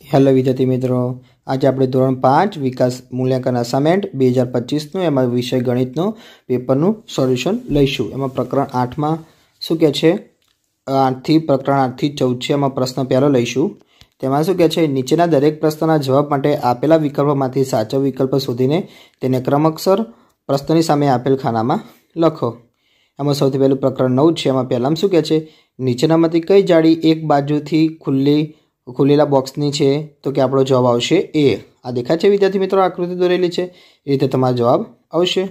Hello विद्यार्थी मित्रों, आज આપણે ધોરણ 5 વિકાસ મૂલ્યાંકન અસાઇનમેન્ટ 2025 નું એમાં વિષય ગણિતનો પેપરનું સોલ્યુશન લઈશું। એમાં પ્રકરણ 8 માં શું કહે છે 8 થી પ્રકરણ 8 થી 14 છે। એમાં પ્રશ્ન પહેલો લઈશું। તેમાં શું કહે છે નીચેના દરેક પ્રશ્નના જવાબ માટે આપેલા વિકલ્પોમાંથી સાચો વિકલ્પ શોધીને તેને ક્રમશર પ્રશ્નની સામે આપેલ ખાનામાં લખો। એમાં સૌથી પહેલું પ્રકરણ 9 છે। એમાં પહેલામાં શું કહે છે નીચેનામાંથી કઈ જાળી એક બાજુથી खुलेला बॉक्सनी है तो कि आपणो जवाब आवशे ए। आ देखाय छे विद्यार्थी मित्रों, आकृति दोरेली है, ए रीते तमारो जवाब आवशे।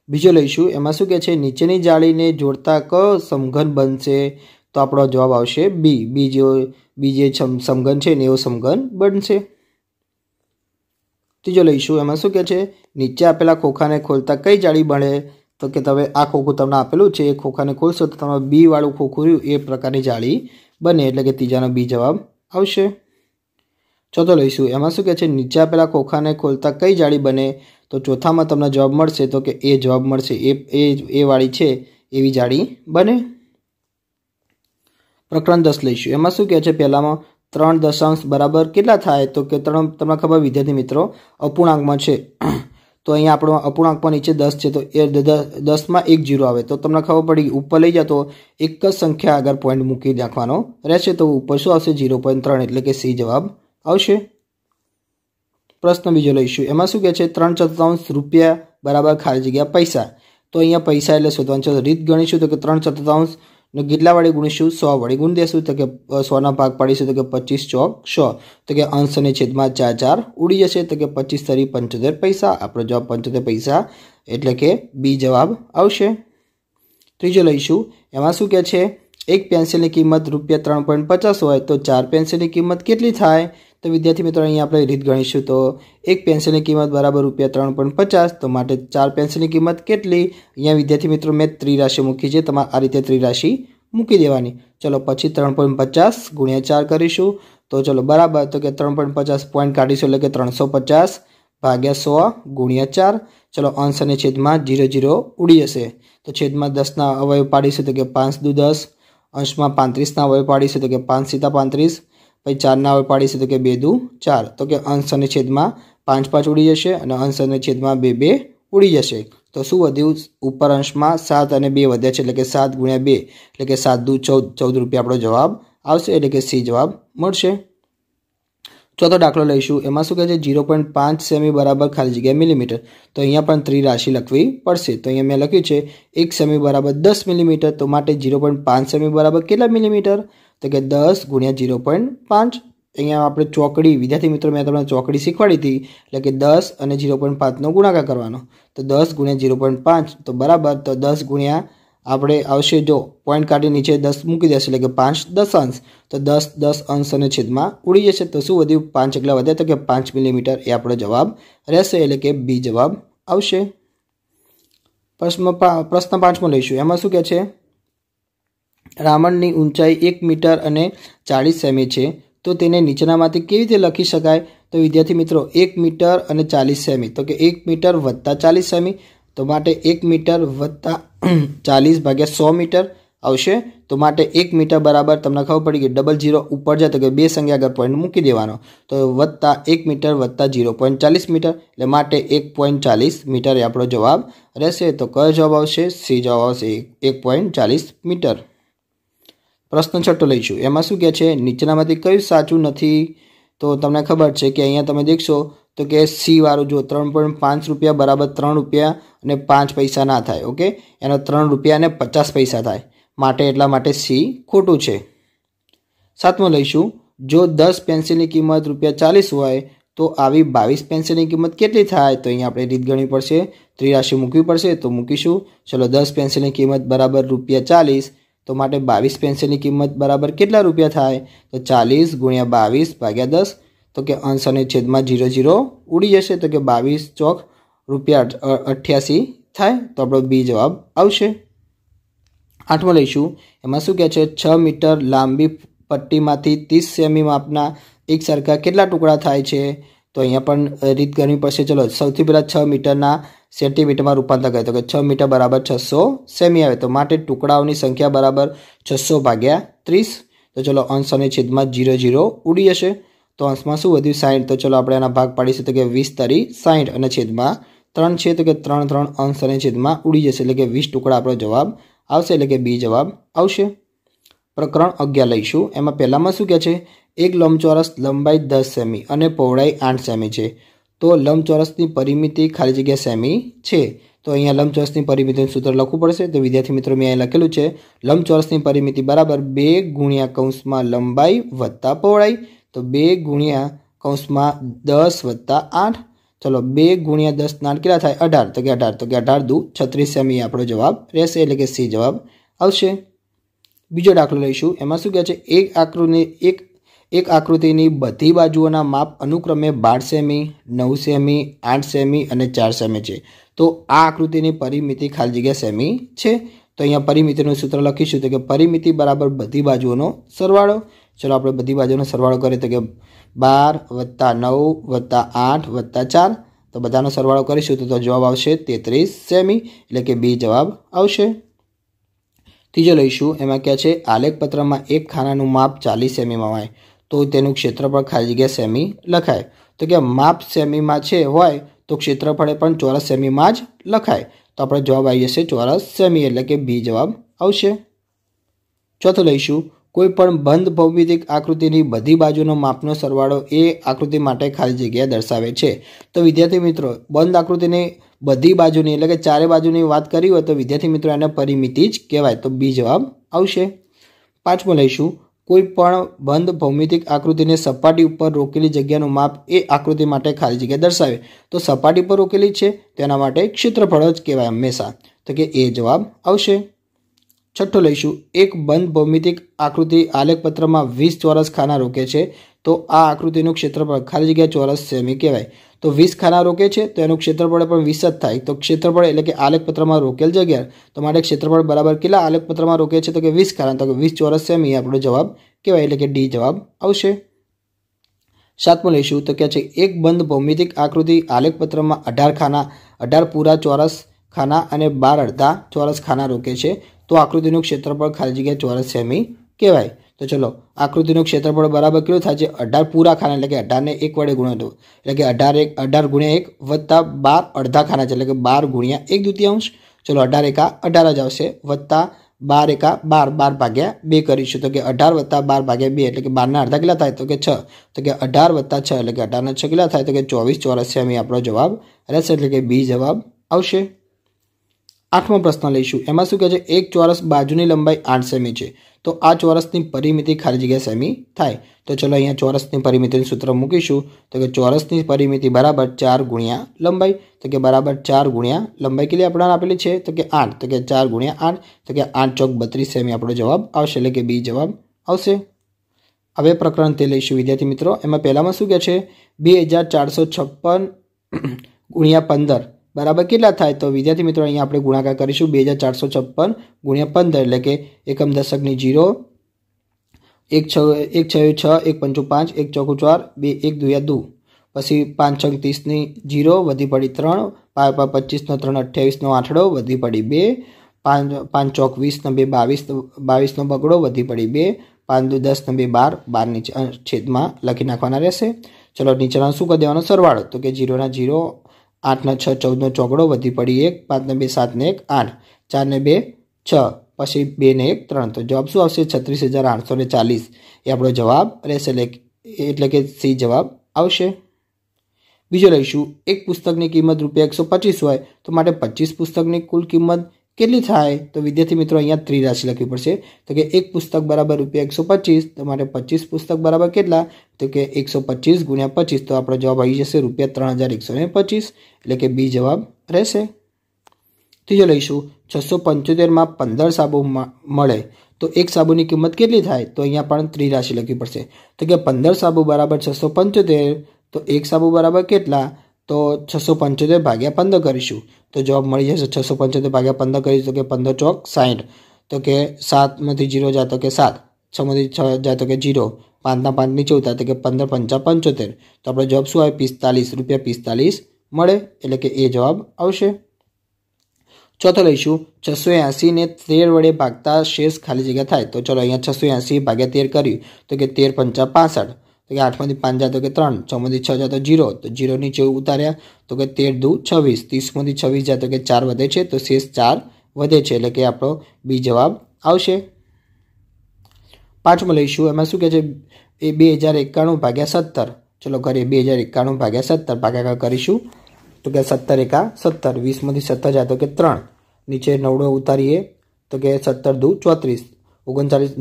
बीजो लईशुं। एमां शुं कहे छे नीचेनी जाळीने जोड़ता क समघन बनशे तो आपणो जवाब आवशे बी। बी जे समघन छे ने एवो समघन बनशे। तीजो लईशुं। एमां शुं कहे छे नीचे आपेला खोखाने खोलता कई जाળી बने तो कि तमे आ खोखું તમને આપેલું છે એ ખોખાને ખોલશો તો તમારું બી વાળું ખોખું રહ્યું એ પ્રકારની જાળી બને, એટલે કે ત્રીજાનો બી જવાબ આવશે। ચોથો લઈશું। એમાં શું કહે છે નીચે આપેલા ખોખાને ખોલતા કઈ જાળી બને તો ચોથામાં તમને જવાબ મળશે તો કે એ જવાબ મળશે, એ વાળી છે એવી જાળી બને। પ્રકરણ 10 લઈશું। એમાં શું કહે છે પહેલામાં 3 દશાંશ બરાબર કેટલા થાય તો કે તમને ખબર વિદ્યાર્થી મિત્રો અપૂર્ણાંકમાં છે तो अहीं आपणो अपूर्णांक में नीचे 10 है तो 10 में 1 0 आए तो तमने खबर पड़ी ऊपर लई जाए तो एक ज संख्या अगर पॉइंट मूकी नाखवानो रहेशे तो ऊपर शुं आवशे 0.3 एटले के सी जवाब आवशे। प्रश्न बीजो लईशुं। एमां शुं कहे छे 3/4 रुपया बराबर खाली जग्या पैसा। तो अहींया पैसा एटले शोधवानी रीत गणीशुं तो कि 3/4 ने કેટલા વડે ગુણીશું 100 વડે ગુણી દેશું તો કે 100 ના ભાગ પાડીશું તો કે 25 ચોક 100 તો કે અંશ અને છેદમાં 4 ઉડી જશે તો કે 25 તરી 75 પૈસા। આપણો જવાબ 75 પૈસા એટલે કે બી જવાબ આવશે। ત્રીજો લઈશું। એમાં શું કહે છે એક પેન્સિલની કિંમત ₹3.50 હોય તો 4 પેન્સિલની કિંમત કેટલી થાય तो विद्यार्थी मित्रों अहीं आपणे रीत गणीशुं तो एक पेन्सिल की किंमत बराबर ₹3.50 तो माटे 4 पेन्सिल की किंमत केटली अहींया विद्यार्थी मित्रों मैं त्रिराशि मूकी छे, तमारे आ रीते त्रिराशि मूकी देवानी। चलो पछी 3.50 गुणिया 4 करीशुं तो चलो बराबर तो कि 3.50 पॉइंट काढीशुं એટલે કે 350 भाग्या 100 गुणिया 4। चलो अंश अने छेदमां 0 0 उड़ी जशे तो छेदमां 10 ना अवयव पाडीशुं तो कि 5 दू 10, अंशमां 35 ना अवयव पाडीशुं तो कि 5 सीता 35, પછી 4 ના અવયવ પાડીશું તો કે 2 દુ 4 તો કે અંશ અને છેદમાં 5 5 ઉડી જશે અને અંશ અને છેદમાં 2 2 ઉડી જશે તો શું વધ્યું ઉપર અંશમાં 7 અને 2 વધ્યા છે એટલે કે 7 ગુણ્યા 2 એટલે કે 7 દુ 14 રૂપિયા આપણો જવાબ આવશે એટલે કે सी જવાબ મળશે। ચોથો દાખલો લઈશું। એમાં શું કહે છે 0.5 સેમી બરાબર ખાલી જગ્યા મિલીમીટર તો અહીંયા પણ ત્રિરાશિ લખવી પડશે તો અહીંયા મેં લખ્યું છે 1 સેમી બરાબર 10 મિલીમીટર તો માટે 0.5 સેમી બરાબર કેટલા મિલીમીટર तो कि 10 गुणिया 0.5। अहीं आपणे चौकड़ी विद्यार्थी मित्रों मैं तमने चौकड़ी शीखवाड़ी थी એટલે કે 10 અને 0.5 નો ગુણાકાર કરવાનો तो 10 गुणिया 0.5 तो बराबर तो 10 गुणिया આપણે આવશે જો પોઈન્ટ કાઢી નીચે 10 મૂકી દેશે એટલે કે 5 દશાંશ તો 10 10 અંશ અને છેદમાં ઉડી જશે તો શું વધ્યું 5 એકલા વધ્યા તો કે 5 મિલીમીટર એ આપણો જવાબ રહેશે એટલે કે બી જવાબ આવશે। પ્રશ્ન 5 માં લઈશું। એમાં શું કહે છે રાવણની ઊંચાઈ 1 મીટર અને 40 સેમી છે તો તેને નીચેનામાંથી કેવી રીતે લખી શકાય તો વિદ્યાર્થી મિત્રો 1 મીટર અને 40 સેમી તો કે 1 મીટર વત્તા 40 સેમી તો માટે 1 મીટર વત્તા 40 ભાગ્યા 100 મીટર આવશે તો માટે 1 મીટર બરાબર તમને ખબર પડી કે ડબલ 0 ઉપર જાય તો કે બે સંખ્યા આગળ પોઈન્ટ મૂકી દેવાનો તો વત્તા 1 મીટર વત્તા 0.40 મીટર એટલે માટે 1.40 મીટર એ આપણો જવાબ રહેશે તો કયો જવાબ આવશે સી જવાબ આવશે 1.40 મીટર। प्रश्न 6 लईशुं। एमां शुं कहे छे नीचेनामांथी कयुं साचुं नथी तो तमने खबर छे कि अहींया तमे देखशो तो कि सी वाळुं जो 3.5 रुपया बराबर 3 रुपया અને 5 પૈસા ना थाय। ओके एनो 3 रुपया અને 50 પૈસા थाय माटे एटला माटे सी खोटुं छे। 7मो लईशुं। जो 10 पेन्सिलनी किंमत ₹40 होय तो आवी 22 पेन्सिलनी किंमत केटली थाय तो अहींया आपणे रीत गणवी पड़शे, त्रिराशि मूकवी पड़शे तो मूकीशुं। चलो 10 पेन्सिलनी किंमत बराबर ₹40 तो माटे 22 पेन्सिल की किंमत बराबर केटला रुपया थाय तो 40 गुणिया 22 भाग्या 10 तो कि अंश अने छेदमां 0 0 उड़ी जशे तो कि 22 चौक ₹88 थाय तो आपणो बी जवाब आवशे। 8मो लईशुं। एमां शुं कहे छे 6 मीटर लांबी पट्टीमांथी 30 सेमी मापना एक सरखा केटला टुकड़ा थाय छे तो अहींया पण रीत गणवी पड़शे। चलो सौथी पहेला 6 मीटरना सेंटीमीटर में रूपांतर करें तो 6 मीटर बराबर 600 सेमी आए तो माटे टुकड़ाओं संख्या बराबर 600 भाग्या 30 तो चलो अंश अने छेदमां 0 0 उड़ी जशे तो अंशमां शुं वध्युं 60। तो चलो आपणे आना भाग पाडीशुं तो के 20 तरी 60 अने छेदमां 3 छे तो के 3 3 अंश अने छेदमां उडी जशे એટલે કે 20 टुकड़ा आपणो जवाब आवशे એટલે કે बी जवाब आवशे। प्रकरण 11 लईशुं। एमां पहेलामां शुं कहे छे एक लंबचोरस लंबाई 10 सेमी अने पहोळाई 8 सेमी छे तो लंबचोरसनी परिमिति खाली जग्या सेमी छे। तो अहींया लंबचोरसनी परिमितिनुं सूत्र लखવું પડશે। तो विद्यार्थी मित्रों मैं અહીં લખેલું છે लंबचोरसनी परिमिति बराबर 2 गुण્યા કૌંસમાં લંબાઈ વત્તા પહોળાઈ। तो 2 ગુણ્યા કૌંસમાં 10 વત્તા 8। चलो 2 गुण્યા 10 ના 8 કેટલા થાય 18। तो કે 18 દુ 36 સેમી આપણો જવાબ રહેશે એટલે કે સી જવાબ આવશે। બીજો દાખલો લઈશું। એમાં શું કહે છે એક આકૃતિની બધી બાજુઓના માપ અનુક્રમે 12 સેમી 9 સેમી 8 સેમી અને 4 સેમી છે। તો આ આકૃતિની પરિમિતિ ખાલી જગ્યા સેમી છે। તો અહીંયા પરિમિતિનું સૂત્ર લખીશું તો કે પરિમિતિ બરાબર બધી બાજુઓનો સરવાળો। ચલો આપણે બધી બાજુનો સરવાળો કરીએ તો કે 12 + 9 + 8 + 4 તો બધાનો સરવાળો કરીશું તો જવાબ આવશે 33 સેમી એટલે કે બી જવાબ આવશે। ત્રીજો લઈશું। એમાં કહે છે આલેખ પત્રમાં એક ખાનાનું માપ 40 સેમીમાં હોય तो तेनुं क्षेत्रफळ खाली जग्या सेमी लखाय। तो कि माप सेमी में छे होय तो क्षेत्रफळे पण चौरस सेमी में ज लखाय। तो आपणो जवाब आई जशे चौरस सेमी एटले के बी जवाब आवशे। चौथो लईशुं। कोईपण बंध भौमितिक आकृतिनी बधी बाजुनो मापनो सरवाळो ए आकृति माटे खाली जग्या दर्शावे छे। तो विद्यार्थी मित्रों बंध आकृतिनी बधी बाजुनी एटले के चारे बाजुनी वात करी होय तो विद्यार्थी मित्रों एने परिमिति ज कहेवाय। तो बी जवाब आवशे। पांचमो लईशुं। कोईपण बंध भौमितिक आकृति ने सपाटी पर रोकेली जग्यानुं माप ए आकृति माटे खाली जग्या दर्शावे। तो सपाटी पर रोकेली छे तेना माटे क्षेत्रफळ ज कहेवाय हमेशा। तो कि ए जवाब आवशे। छठ्ठो लईशुं। एक बंध भौमितिक आकृति आलेख पत्र में 20 चौरस खाना रोके छे तो आ आकृतिनुं क्षेत्रफळ खाली जग्या चौरस सेमी कहेवाय। तो 20 खाना रोके छे तो एनुं क्षेत्रफळ पण 20 ज थाय। तो क्षेत्रफळ एटले के आलेख पत्र में रोकेल जग्या तो माटे क्षेत्रफळ बराबर केटला आलेख पत्र में रोके छे तो के 20 खाना। तो के 20 चौरस सेमी आपणो जवाब कहेवाय એટલે કે डी जवाब आवशे। सातमो लईशुं। तो के छे एक बंध भौमितिक आकृति आलेख पत्र में 18 खाना 18 पूरा चौरस खाना अने 12 अर्धा चौरस खाना रोके छे तो आकृतिनुं क्षेत्रफळ खाली जग्या चौरस सेमी कहेवाय। तो चलो आकृतिनुं क्षेत्रफळ बराबर केटલું થાય છે 18 पूरा खाना એટલે કે 18 ने 1 વડે ગુણો એટલે કે 18 ગુણ્યા 1 વત્તા 12 અડધા ખાના છે એટલે કે 12 ગુણ્યા 1 દુતિયાંશ। ચલો 18 એકા 18 જ આવશે વત્તા 12 એકા 12 12 ભાગ્યા 2 કરીશું તો કે 18 વત્તા 12 ભાગ્યા 2 એટલે કે 12 ના અડધા કેટલા થાય તો કે 6। તો કે 18 વત્તા 6 એટલે કે 18 ના 6 કેટલા થાય તો કે 24 ચોરસ સેમી આપણો જવાબ રહેશે એટલે કે બી જવાબ આવશે। आठमो प्रश्न लईशुं। एमां शुं कहे छे एक चौरस बाजुनी लंबाई 8 सेमी छे तो आ चौरसनी परिमिति खाली जग्या सेमी थाय। तो चलो अहींया चौरसनी परिमितिनुं सूत्र मूकीशुं तो कि चौरसनी परिमिति बराबर 4 गुण્યા लंबाई। तो कि बराबर 4 गुण્યા लंबाई केटली आपणाने आपेली छे तो कि 8। तो कि 4 गुण્યા 8 तो कि 8 चौक 32 सेमी आपणो जवाब आवशे એટલે કે बी जवाब आवशे। हवे प्रकरण ते लईशुं विद्यार्थी मित्रों। एमां पहेलामां शुं कहे छे 2456 गुण્યા 15 बराबर केटला थाय। तो विद्यार्थी मित्रों अहीं आपणे गुणाकार करीशुं 2456 गुण્યા 15 એટલે કે એકમ દશકની 0 1 6 6 1 5 5 1 4 4 2 1 2 2 પછી 5 6 30 ની 0 વધી પડી 3 5 25 નો 3 28 નો આંકડો વધી પડી 2 5 5 ચોક 20 નો 2 22 નો બગડો વધી પડી 2 5 2 10 નો 2 12 12 ની છેદમાં લખી નાખવાના રહેશે। ચલો નીચેના શું કરી દેવાનો સરવાળો તો કે 0 ના 0 8 ना 6 14 ચોગડો વધી પડી 1 5 ને 2 7 ને 1 8 4 ने 2 6 પછી 2 ને 1 3 તો જવાબ શું આવશે 36840 એ આપણો જવાબ રહેશે એટલે કે સી જવાબ આવશે। બીજો લઈશું। એક પુસ્તકની કિંમત ₹125 હોય તો માટે 25 પુસ્તકની કુલ કિંમત કેટલી થાય। તો વિદ્યાર્થી મિત્રો અહીંયા ત્રિરાશી લખવી પડશે। તો કે એક પુસ્તક બરાબર ₹125 તો માટે 25 પુસ્તક બરાબર કેટલા તો કે 125 ગુણ્યા 25 તો આપણો જવાબ આવી જશે ₹3125 એટલે કે બી જવાબ રહેશે। ત્રીજો લઈશું। 675 માં 15 સાબુ મળે તો એક સાબુની કિંમત કેટલી થાય। તો અહીંયા પણ ત્રિરાશી લખવી પડશે। તો કે 15 સાબુ બરાબર 675 તો એક સાબુ બરાબર કેટલા तो 675 भाग्या 15 करीशुं तो जवाब मळी जशे 675 भाग्या 15 करीशुं तो के 15 चौक 60 तो के 7 मांथी 0 जाए तो के 7 6 मांथी 6 जाए तो के 0 5 ना 5 नीचे उतार तो के 15 5 75 तो आपणो जवाब शुं आवे 45 रुपया 45 मळे एटले के ए जवाब आवशे। चौथो लईशुं। 680 ने 13 वडे भागता शेष खाली जग्या थाय तो चलो अहींया 680 भाग्या 13 कर्युं तो के 13 5 65 तो તો કે 8માંથી 5 જાય તો કે 3, 6માંથી 6 જાય તો 0, તો 0 નીચે ઉતાર્યા તો કે 13 દુ 26, 30માંથી 26 જાય તો કે 4 વધે છે, તો શેષ 4 વધે છે, એટલે કે આપણો બી જવાબ આવશે। પાંચમો લઈશું, એમાં શું કહે છે એ 2091 ભાગ્યા 17। ચલો કરીએ 2091 ભાગ્યા 17 ભાગાકાર કરીશું તો કે 17 એકા 17, 20માંથી 17 જાય તો કે 3, નીચે 9 ઉતારીએ તો કે 17 દુ 34, 39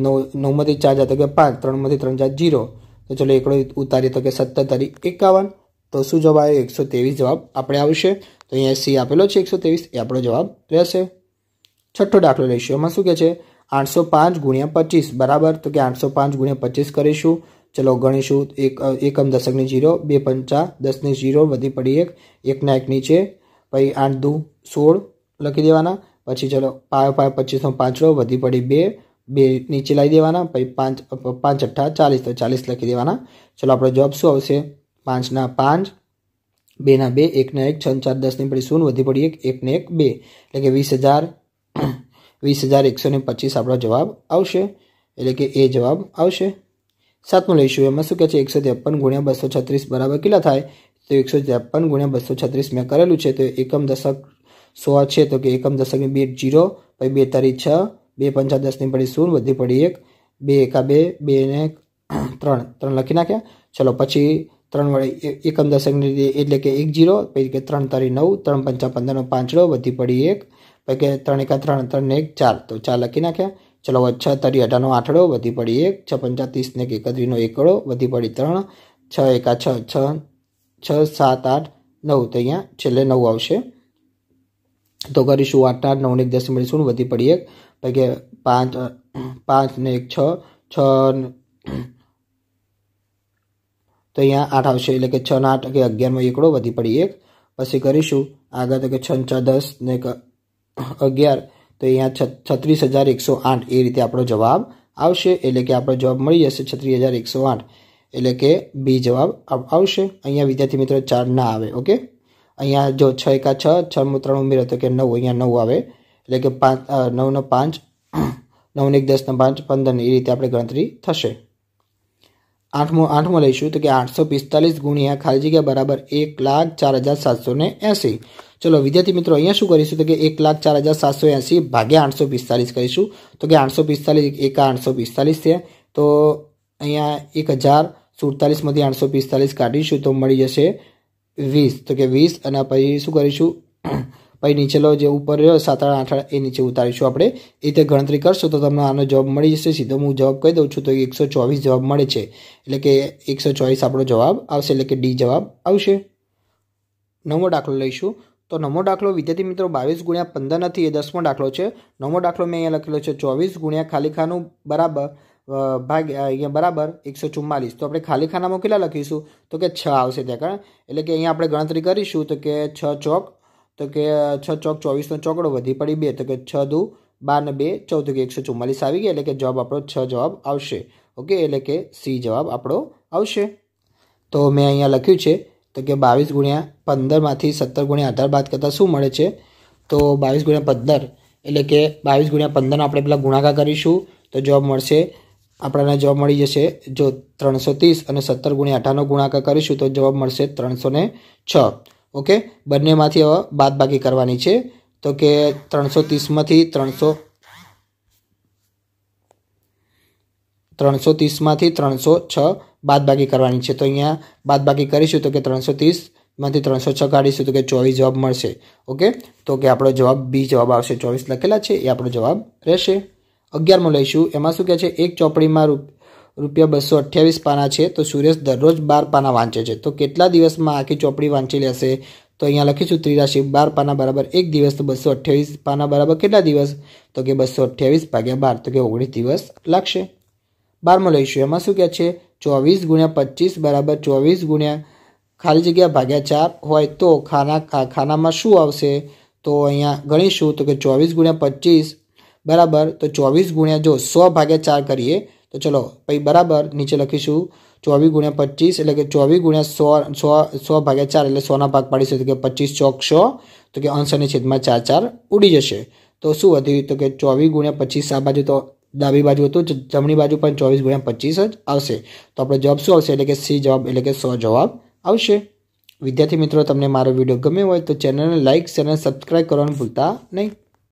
9માંથી 4 જાય તો કે 5, 3માંથી 3 જાય 0, તો ચલો એકડો ઉતારીએ તો કે 17 તારી 51, તો શું જવાબ આવ્યો 123 જવાબ આપણે આવશે। તો અહીંયા સી આપેલો છે 123 એ આપણો જવાબ રહેશે। છઠ્ઠો દાખલો લઈશું, એમાં શું કહે છે 805 ગુણ્યા 25 બરાબર, તો કે 805 ગુણ્યા 25 કરીશું। ચલો ગણીશું, એકમ દશકની 0, 2 પંચા 10ની 0 વધી પડી 1, 1 ના 1 નીચે, પછી 8 દુ 16 લખી દેવાના, પછી ચલો 5 25નો 5 વધી પડી 2, 2 નીચે લાવી દેવાના, પછી 5 5 8 40, તો 40 લખી દેવાના। ચલો આપણો જવાબ શું આવશે 5 ના 5, 2 ના 2, 1 ના 1, 6 4 10ની પડી 0 વધી પડી 1, 1 ને 1 2, એટલે કે 20,125 આપણો જવાબ આવશે, એટલે કે એ જવાબ આવશે। સાતમું લઈશું, એમાં શું કહે છે 153 ગુણ્યા 236 બરાબર કેટલા થાય, તો 153 ગુણ્યા 236 મેં કરેલું છે, તો એકમ દશક 100 છે, તો કે એકમ દશકની 2 0, પછી 2 તારી 6, 2 પંચા 10ની પડી 0 વધી પડી 1, 2 એકા 2, 2 ને 3 લખી નાખ્યા। ચલો પછી 3 વડે એકમ દશકની એટલે કે 1 0, પછી કે 3 તારી 9, 3 પંચા 15નો 5 વધી પડી 1, પછી કે 3 એકા 3, 3 ને 1 4, તો 4 લખી નાખ્યા। ચલો 6 તારી 18નો 8 વધી પડી 1, 6 પંચા 30 ને 31નો 1 વધી પડી 3, 6 એકા 6, 6 7 8 9, તો અહીંયા છેલ્લે 9 આવશે, તો કરીશું 8 8 9 ને 1 10 મળી 0 વધી પડી 1, પછી કે 5 ને 1 6, 6 તો અહીંયા 8 આવશે, એટલે કે 6 ના 8 કે 11માં 1 વધી પડી 1, પછી કરીશું આગળ તો કે 6 4 10 ને 11, તો અહીંયા 36,108 એ રીતે આપણો જવાબ આવશે, એટલે કે આપણો જવાબ મળી જશે 36,108, એટલે કે બી જવાબ આવશે। અહીંયા વિદ્યાર્થી મિત્રો 4 ના આવે, ઓકે। અહીંયા જો 6 એકા 6, 6 3 ઉમેરો તો કે 9, અહીંયા 9 આવે, એટલે કે 9 નો 5, 9 ને 1 10 ના 5 15 એ રીતે આપણે ગણતરી થશે। આઠમો લઈશું, તો કે 845 ગુણ્યા ખાલી જગ્યા બરાબર 1,04,780। ચલો વિદ્યાર્થી મિત્રો અહીંયા શું કરીશું, તો કે 1,04,780 ભાગ્યા 845 કરીશું, તો કે 845 એકા 845 છે, તો અહીંયા 1047માંથી 845 કાઢીશું તો મળી જશે 20, તો કે 20, અને પછી શું કરીશું પછી નીચેલો જે ઉપર રહ્યો 7 8 એ નીચે ઉતારીશું આપણે, એ રીતે ગણતરી કરશો તો તમને આનો જવાબ મળી જશે। સીધો હું જવાબ કહી દઉં છું, તો 124 જવાબ મળે છે, એટલે કે 124 આપણો જવાબ આવશે, એટલે કે ડી જવાબ આવશે। નવમો દાખલો લઈશું, તો નવમો દાખલો વિદ્યાર્થી મિત્રો 22 ગુણ્યા 15 નથી, એ 10મો દાખલો છે। નવમો દાખલો મેં અહીંયા લખેલો છે 24 ગુણ્યા ખાલી ખાનું બરાબર ભાગ્યા અહીંયા બરાબર 144, તો આપણે ખાલી ખાનામાં કેટલા લખીશું, તો કે 6 આવશે ત્યાં કારણ, એટલે કે અહીંયા આપણે ગણતરી કરીશું તો કે 6 ચોક, તો કે 6 ચોક 24નો ચોકડો વધી પડી 2, તો કે 6 દુ 12 ને 2 14, તો કે 144 આવી ગયા, એટલે કે જવાબ આપણો 6 જવાબ આવશે, ઓકે, એટલે કે સી જવાબ આપણો આવશે। તો મેં અહીંયા લખ્યું છે તો કે 22 ગુણ્યા 15માંથી 17 ગુણ્યા 18 બાદ કરતાં શું મળે છે, તો 22 ગુણ્યા 15 એટલે કે 22 ગુણ્યા 15નો આપણે પેલા ગુણાકાર કરીશું તો જવાબ મળશે, આપણને જવાબ મળી જશે જો 330, અને 17 ગુણ્યા 18નો ગુણાકાર કરીશું તો જવાબ મળશે 306, ઓકે। બંનેમાંથી હવે બાદ બાકી કરવાની છે, તો કે 330માંથી 306 બાદ બાકી કરવાની છે, તો અહીંયા બાદ બાકી કરીશું તો કે 330માંથી 306 કાઢીશું તો કે 24 જવાબ મળશે, ઓકે। તો કે આપણો જવાબ બી જવાબ આવશે, 24 લખેલા છે એ આપણો જવાબ રહેશે। 11મો લઈશું, એમાં શું કહે છે એક ચોપડીમાં રૂપિયા 228 પાના છે, તો સુરેશ દરરોજ 12 પાના વાંચે છે, તો કેટલા દિવસમાં આખી ચોપડી વાંચી લેશે, તો અહીંયા લખીશું ત્રિરાશી 12 પાના બરાબર 1 દિવસ, તો 228 પાના બરાબર કેટલા દિવસ, તો કે 228 ભાગ્યા 12, તો કે 19 દિવસ લાગશે। 12મો લઈશું, એમાં શું કહે છે 24 ગુણ્યા 25 બરાબર 24 ગુણ્યા ખાલી જગ્યા ભાગ્યા 4 હોય તો ખાનામાં શું આવશે, તો અહીંયા ગણીશું તો કે 24 ગુણ્યા 25 બરાબર, તો 24 ગુણ્યા જો 100 ભાગ્યા 4 કરીએ તો ચલો પછી બરાબર નીચે લખીશું 24 ગુણ્યા 25, એટલે કે 24 ગુણ્યા 100 ભાગ્યા 4, એટલે 100ના ભાગ પાડીશું તો કે 25 ચોક 100, તો કે અંશ અને છેદમાં 4 4 ઉડી જશે, તો શું વધ્યું, તો કે 24 ગુણ્યા 25 આ બાજુ તો ડાબી બાજુ હતું જમણી બાજુ પણ 24 × 25 જ આવશે. તો આપણો જવાબ શું આવશે? એટલે કે સી જવાબ એટલે કે 100 જવાબ આવશે. વિદ્યાર્થી મિત્રો, તમને મારો વિડીયો ગમ્યો હોય તો ચેનલને લાઇક, શેર અને સબસ્ક્રાઈબ કરવાનું ભૂલતા નહીં.